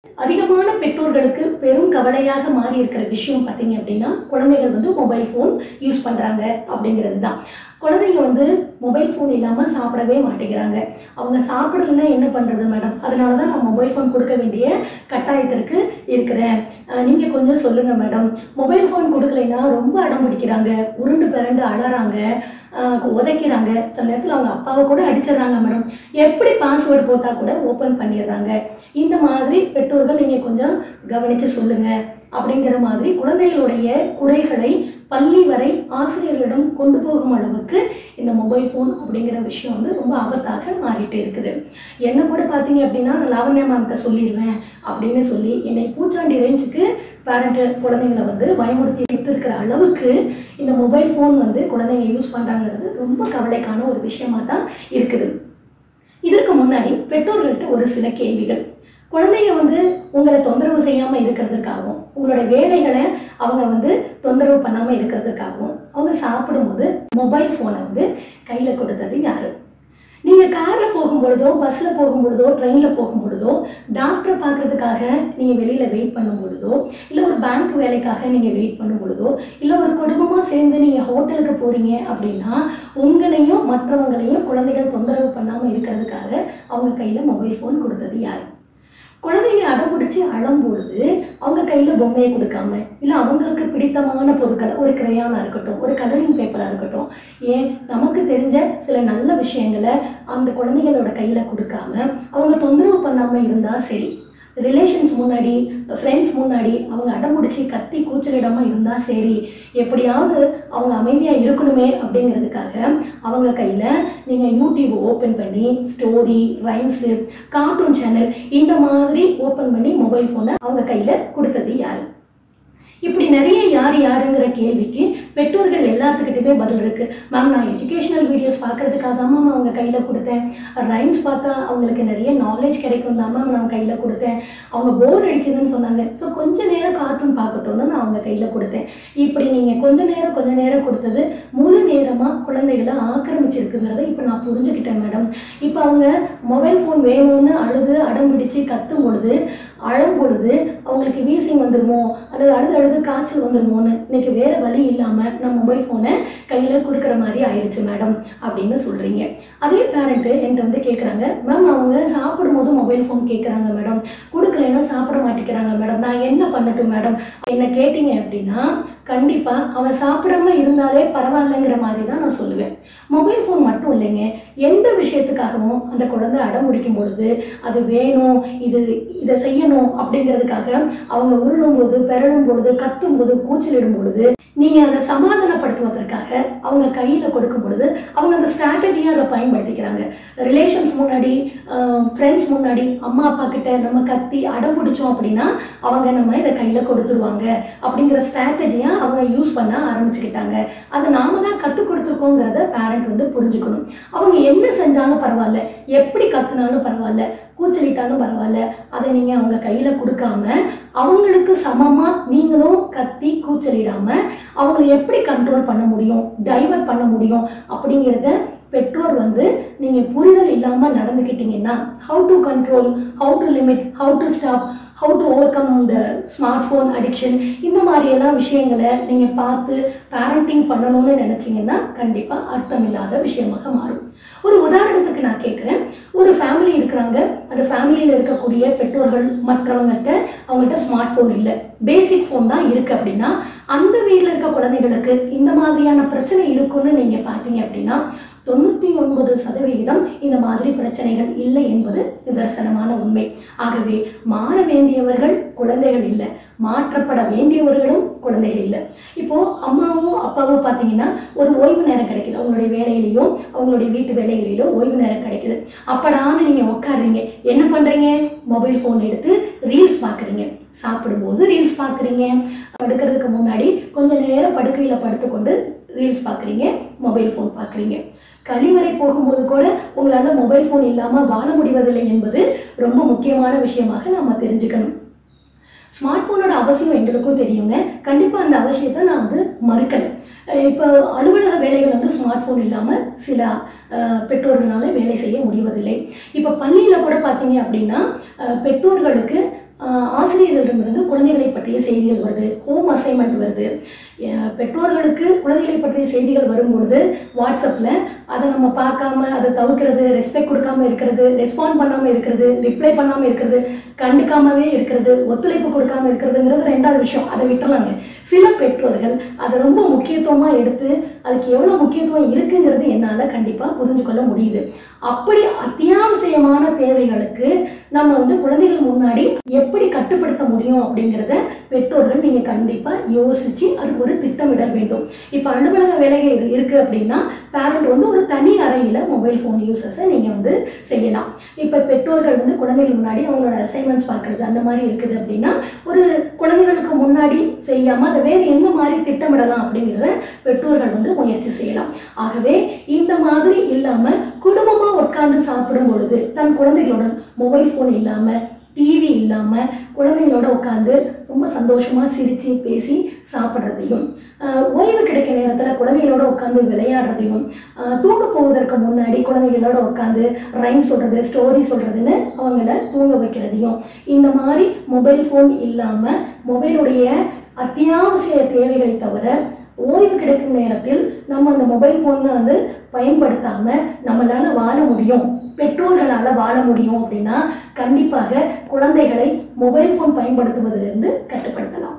அதிகமான பெற்றோர்களுக்கு பெரும் கவலையாக மாறி இருக்கிற விஷயம் பார்த்தீங்க அப்படின்னா, குழந்தைகள் வந்து மொபைல் ஃபோன் யூஸ் பண்றாங்க அப்படிங்கிறது தான். குழந்தைங்க வந்து மொபைல் ஃபோன் இல்லாம சாப்பிடவே மாட்டேங்கிறாங்க. அவங்க சாப்பிடலன்னா என்ன பண்றது மேடம்? அதனால தான் நான் மொபைல் ஃபோன் கொடுக்க வேண்டிய கட்டாயத்திற்கு இருக்கிறேன். நீங்க கொஞ்சம் சொல்லுங்க மேடம். மொபைல் ஃபோன் கொடுக்கலைன்னா ரொம்ப அடம் பிடிக்கிறாங்க, உருண்டு பிறண்டு அழறாங்க, உதைக்கிறாங்க. சில நேரத்தில் அவங்க அப்பாவை கூட அடிச்சிடறாங்க மேடம். எப்படி பாஸ்வேர்டு போட்டா கூட ஓப்பன் பண்ணிடுறாங்க. இந்த மாதிரி பெற்றோர்கள் நீங்க கொஞ்சம் கவனிச்சு சொல்லுங்க அப்படிங்கிற மாதிரி குழந்தைகளுடைய குறைகளை பள்ளி வரை ஆசிரியர்களிடம் கொண்டு போகும் அளவுக்கு இந்த மொபைல் ஃபோன் அப்படிங்கிற விஷயம் வந்து ரொம்ப ஆபத்தாக மாறிட்டு இருக்குது. என்ன கூட பார்த்தீங்க அப்படின்னா, நான் லாவண்யா மேம்கிட்ட சொல்லிடுவேன் அப்படின்னு சொல்லி என்னை பூச்சாண்டி ரேஞ்சுக்கு பேரண்ட் குழந்தைங்களை வந்து பயமுறுத்தி வைத்திருக்கிற அளவுக்கு இந்த மொபைல் ஃபோன் வந்து குழந்தைங்க யூஸ் பண்ணுறாங்கிறது ரொம்ப கவலைக்கான ஒரு விஷயமா தான் இருக்குது. இதற்கு முன்னாடி பெற்றோர்கள்ட்ட ஒரு சில கேள்விகள். குழந்தைங்க வந்து உங்களை தொந்தரவு செய்யாமல் இருக்கிறதுக்காகவும், உங்களோட வேலைகளை அவங்க வந்து தொந்தரவு பண்ணாமல் இருக்கிறதுக்காகவும் அவங்க சாப்பிடும்போது மொபைல் ஃபோனை வந்து கையில் கொடுத்தது யாரு? நீங்கள் காரில் போகும்பொழுதோ, பஸ்ஸில் போகும்பொழுதோ, ட்ரெயினில் போகும்பொழுதோ, டாக்டரை பார்க்கறதுக்காக நீங்கள் வெளியில் வெயிட் பண்ணும் பொழுதோ, இல்லை ஒரு பேங்க் வேலைக்காக நீங்கள் வெயிட் பண்ணும் பொழுதோ, இல்லை ஒரு குடும்பமாக சேர்ந்து நீங்கள் ஹோட்டலுக்கு போகிறீங்க அப்படின்னா உங்களையும் மற்றவங்களையும் குழந்தைகள் தொந்தரவு பண்ணாமல் இருக்கிறதுக்காக அவங்க கையில் மொபைல் ஃபோன் கொடுத்தது யார்? குழந்தைங்க அடம்பிடிச்சு அழும்பொழுது அவங்க கையில் பொம்மையை கொடுக்காம, இல்லை அவங்களுக்கு பிடித்தமான பொருட்களை, ஒரு கிரையானாக இருக்கட்டும், ஒரு கலரிங் பேப்பராக இருக்கட்டும், ஏன் நமக்கு தெரிஞ்ச சில நல்ல விஷயங்களை அந்த குழந்தைகளோட கையில் கொடுக்காம அவங்க தொந்தரவு பண்ணாமல் இருந்தால் சரி. ரிலேஷன்ஸ் முன்னாடி, ஃப்ரெண்ட்ஸ் முன்னாடி அவங்க அடம்பிடிச்சி கத்தி கூச்சலிடாமல் இருந்தால் சரி. எப்படியாவது அவங்க அமைதியாக இருக்கணுமே அப்படிங்கிறதுக்காக அவங்க கையில் நீங்கள் யூடியூப் ஓப்பன் பண்ணி ஸ்டோரி, ரைம்ஸு, கார்ட்டூன் சேனல் இந்த மாதிரி ஓப்பன் பண்ணி மொபைல் ஃபோனை அவங்க கையில் கொடுத்தது யார்? இப்படி நிறைய யாருங்கிற கேள்விக்கு பெற்றோர்கள் எல்லாத்துக்கிட்டுமே பதில் இருக்கு. மேம், நான் எஜுகேஷனல் வீடியோஸ் பார்க்கறதுக்காக தான் மேம் அவங்க கையில் கொடுத்தேன். ரைம்ஸ் பார்த்தா அவங்களுக்கு நிறைய நாலேஜ் கிடைக்கும் தான் மேம் நான் கையில் கொடுத்தேன். அவங்க போர் அடிக்குதுன்னு சொன்னாங்க, ஸோ கொஞ்ச நேரம் கார்ட்டூன் பார்க்கட்டும்னு நான் அவங்க கையில் கொடுத்தேன். இப்படி நீங்கள் கொஞ்ச நேரம் கொடுத்தது முழு நேரமாக குழந்தைகளை ஆக்கிரமிச்சிருக்குங்கிறத இப்போ நான் புரிஞ்சுக்கிட்டேன் மேடம். இப்போ அவங்க மொபைல் ஃபோன் வேணும்னு அழுது அடம் பிடிச்சு கத்தும் பொழுது, அழும் பொழுது அவங்களுக்கு வீசிங் வந்துடுமோ அல்லது அழுது காய்ச்சல் வந்துடுமோன்னு இன்னைக்கு வேற வழி இல்லாமல் நான் மொபைல் ஃபோனை கையில் கொடுக்குற மாதிரி ஆயிடுச்சு மேடம் அப்படின்னு சொல்கிறீங்க. அதே பேரண்ட்டு என்கிட்ட வந்து கேட்குறாங்க, மேம் அவங்க சாப்பிடும்போது மொபைல் ஃபோன் கேட்குறாங்க மேடம், கொடுக்கலைன்னா சாப்பிட மாட்டேங்கிறாங்க மேடம், நான் என்ன பண்ணட்டும் மேடம் என்ன கேட்டிங்க அப்படின்னா, கண்டிப்பாக அவன் சாப்பிடாம இருந்தாலே பரவாயில்லைங்கிற மாதிரி தான் நான் சொல்லுவேன். மொபைல் ஃபோன் மட்டும் இல்லைங்க, எந்த விஷயத்துக்காகவும் அந்த குழந்தை அடம் முடிக்கும் பொழுது அது வேணும், இதை செய்யணும் அப்படிங்கிறதுக்காக அவங்க உருளும் போது, பெறணும் பொழுது, கத்தும் போது, கூச்சலிடும் பொழுது நீங்கள் அதை சமாதானப்படுத்துவதற்காக அவங்க கையில் கொடுக்கும் பொழுது அவங்க அந்த ஸ்ட்ராட்டஜியை அதை பயன்படுத்திக்கிறாங்க. ரிலேஷன்ஸ் முன்னாடி, ஃப்ரெண்ட்ஸ் முன்னாடி, அம்மா அப்பா கிட்ட நம்ம கத்தி அடம் பிடிச்சோம் அப்படின்னா அவங்க நம்ம இதை கையில் கொடுத்துருவாங்க அப்படிங்கிற ஸ்ட்ராட்டஜியை அவங்க யூஸ் பண்ண ஆரம்பிச்சுக்கிட்டாங்க. அதை நாம தான் கற்றுக் கொடுத்துருக்கோங்கிறத பேரண்ட் வந்து புரிஞ்சுக்கணும். அவங்க என்ன செஞ்சாலும் பரவாயில்ல, எப்படி கத்துனாலும் பரவாயில்ல, கூச்சலிட்டாலும் பரவாயில்ல, அதை நீங்கள் அவங்க கையில் கொடுக்காம அவங்களுக்கு சமமாக நீங்களும் கத்தி கூச்சலிடாமல் அவங்களை எப்படி கண்ட்ரோல் பண்ண முடியும், டைவர்ட் பண்ண முடியும் அப்படிங்கிறத பெற்றோர் வந்து நீங்கள் புரிதல் இல்லாமல் நடந்துக்கிட்டீங்கன்னா, how to control, how to limit, how to stop, how to overcome the smart phone addiction, இந்த மாதிரியெல்லாம் விஷயங்களை நீங்கள் பார்த்து பேரண்டிங் பண்ணணும்னு நினச்சிங்கன்னா கண்டிப்பாக அர்த்தம் இல்லாத விஷயமாக மாறும். ஒரு உதாரணத்துக்கு நான் கேட்குறேன், ஒரு ஃபேமிலி இருக்கிறாங்க, அந்த ஃபேமிலியில் இருக்கக்கூடிய பெற்றோர்கள் அவங்கள்ட்ட ஸ்மார்ட் ஃபோன் இல்லை, பேசிக் ஃபோன் தான் இருக்குது அப்படின்னா அந்த வீட்டில் இருக்க குழந்தைகளுக்கு இந்த மாதிரியான பிரச்சனை இருக்குன்னு நீங்கள் பார்த்தீங்க அப்படின்னா 99% இந்த மாதிரி பிரச்சனைகள் இல்லை என்பது நிதர்சனமான உண்மை. ஆகவே மாற வேண்டியவர்கள் குழந்தைகள் இல்லை, மாற்றப்பட வேண்டியவர்களும் குழந்தைகள் இல்லை. இப்போ அம்மாவும் அப்பாவும் பார்த்தீங்கன்னா ஒரு ஓய்வு நேரம் கிடைக்குது, அவங்களுடைய வேலையிலையோ அவங்களுடைய வீட்டு வேலைகளிலோ ஓய்வு நேரம் கிடைக்குது. அப்படான்னு நீங்கள் உட்காடுறீங்க, என்ன பண்ணுறீங்க? மொபைல் ஃபோன் எடுத்து ரீல்ஸ் பார்க்குறீங்க. சாப்பிடும்போது ரீல்ஸ் பார்க்குறீங்க, படுக்கிறதுக்கு முன்னாடி கொஞ்சம் நேரம் படுக்கையில் படுத்துக்கொண்டு ரீல்ஸ் பார்க்குறீங்க, மொபைல் ஃபோன் பார்க்குறீங்க. கழிவறை போகும்போது கூட உங்களால் மொபைல் ஃபோன் இல்லாமல் வாழ முடிவதில்லை என்பது ரொம்ப முக்கியமான விஷயமாக நம்ம தெரிஞ்சுக்கணும். ஸ்மார்ட் ஃபோனோட அவசியம் எங்களுக்கும் தெரியுங்க, கண்டிப்பாக அந்த அவசியத்தை நான் வந்து மறுக்கலை. இப்போ அலுவலக வேலைகள் வந்து ஸ்மார்ட் ஃபோன் இல்லாமல் சில பெற்றோர்களால் வேலை செய்ய முடிவதில்லை. இப்போ பள்ளியில் கூட பார்த்தீங்க அப்படின்னா பெற்றோர்களுக்கு ஆசிரியர்களிடமிருந்து குழந்தைகளை பற்றிய செய்திகள் வருது, ஹோம் அசைன்மெண்ட் வருது. பெற்றோர்களுக்கு குழந்தைகளை பற்றிய செய்திகள் வரும்பொழுது வாட்ஸ்அப்பில் அதை நம்ம பார்க்காம அதை தவிர்க்கிறது, ரெஸ்பெக்ட் கொடுக்காம இருக்கிறது, ரெஸ்பாண்ட் பண்ணாமல் இருக்கிறது, ரிப்ளை பண்ணாமல் இருக்கிறது, கண்டுக்காமவே இருக்கிறது, ஒத்துழைப்பு கொடுக்காம இருக்கிறதுங்கிறது ரெண்டாவது விஷயம். அதை விட்டுலாங்க. சில பெற்றோர்கள் அதை ரொம்ப முக்கியத்துவமாக எடுத்து அதுக்கு எவ்வளோ முக்கியத்துவம் இருக்குங்கிறது என்னால் கண்டிப்பாக புரிஞ்சு கொள்ள முடியுது. அப்படி அத்தியாவசியமான தேவைகளுக்கு நம்ம குழந்தைகள் முன்னாடி எப்படி கட்டுப்படுத்த முடியும் அப்படிங்கிறத பெற்றோர்கள் நீங்க கண்டிப்பா யோசிச்சு அதுக்கு ஒரு திட்டமிடல் வேண்டும். இப்ப அலுவலக வேலைகள் இருக்கு அப்படின்னா பேரண்ட் ஒரு தனி அறையில மொபைல் போன் யூசஸை நீங்க செய்யலாம். இப்ப பெற்றோர்கள் குழந்தைகள் முன்னாடி அவங்களோட அசைன்மெண்ட்ஸ் பார்க்கறது அந்த மாதிரி இருக்குது அப்படின்னா ஒரு குழந்தைகளுக்கு முன்னாடி செய்யாம அதை வேறு என்ன மாதிரி திட்டமிடலாம் அப்படிங்கிறத பெற்றோர்கள் முயற்சி செய்யலாம். ஆகவே இந்த மாதிரி இல்லாம குடும்பமா உட்கார்ந்து சாப்பிடும் பொழுது தன் குழந்தைகளுடன் மொபைல் போன் இல்லாம டிவி இல்லாம குழந்தைகளோட உட்காந்து ரொம்ப சந்தோஷமா சிரிச்சு பேசி சாப்பிட்றதையும், ஓய்வு கிடைக்க நேரத்துல குழந்தைகளோட உட்காந்து விளையாடுறதையும், தூங்க போவதற்கு முன்னாடி குழந்தைகளோட உட்காந்து ரைம் சொல்றது, ஸ்டோரி சொல்றதுன்னு அவங்கள தூங்க வைக்கிறதையும், இந்த மாதிரி மொபைல் போன் இல்லாம மொபைலுடைய அத்தியாவசிய தேவைகளை தவிர ஓய்வு கிடைக்கும் நேரத்தில் நம்ம அந்த மொபைல் போனை பயன்படுத்தாம நம்மளால வாழ முடியும், பெற்றோர்களால வாழ முடியும் அப்படின்னா கண்டிப்பாக குழந்தைகளை மொபைல் போன் பயன்படுத்துவதிலிருந்து கட்டுப்படுத்தலாம்.